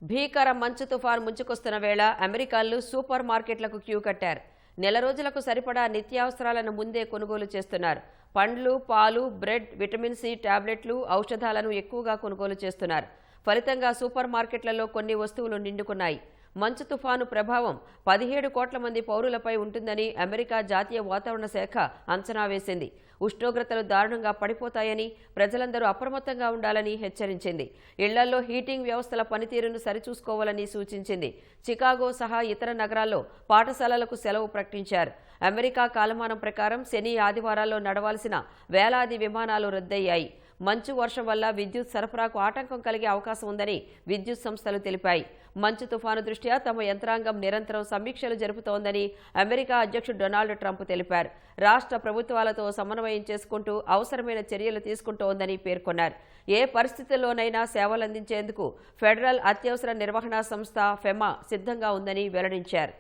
భీకర మంచు తుఫాను ముంచుకొస్తున్న వేళ అమెరికాలో సూపర్ మార్కెట్లకు క్యూ కట్టారు. నెల రోజులకు సరిపడా నిత్యావసరాలను ముందే కొనుగోలు చేస్తున్నారు. పండ్లు, పాలు, బ్రెడ్, విటమిన్ సి టాబ్లెట్లు, ఔషధాలను ఎక్కువగా కొనుగోలు చేస్తున్నారు. ఫలితంగా సూపర్ మార్కెట్లలో కొన్ని వస్తువులు నిండుకున్నాయి. మంచు తుఫాను ప్రభావం 17 కోట్ల మంది పౌరులపై ఉంటుందని అమెరికా జాతీయ వాతావరణ శాఖ అంచనా వేసింది. ఉష్ణోగ్రతలు దారుణంగా పడిపోతాయని, ప్రజలందరూ అప్రమత్తంగా ఉండాలని హెచ్చరించింది. ఇళ్లల్లో హీటింగ్ వ్యవస్థల పనితీరును సరిచూసుకోవాలని సూచించింది. చికాగో సహా ఇతర నగరాల్లో పాఠశాలలకు సెలవు ప్రకటించారు. అమెరికా కాలమానం ప్రకారం శని, ఆదివారాల్లో నడవాల్సిన వేలాది విమానాలు రద్దయ్యాయి. మంచు వర్షం వల్ల విద్యుత్ సరఫరాకు ఆటంకం కలిగే అవకాశం ఉందని విద్యుత్ సంస్థలు తెలిపాయి. మంచు తుఫాను దృష్ట్యా తమ యంత్రాంగం నిరంతరం సమీక్షలు జరుపుతోందని అమెరికా అధ్యక్షుడు డొనాల్డ్ ట్రంప్ తెలిపారు. రాష్ట్ర ప్రభుత్వాలతో సమన్వయం చేసుకుంటూ అవసరమైన చర్యలు తీసుకుంటోందని పేర్కొన్నారు. ఏ పరిస్థితుల్లోనైనా సేవలందించేందుకు ఫెడరల్ అత్యవసర నిర్వహణ సంస్థ ఫెమా సిద్ధంగా ఉందని వెల్లడించారు.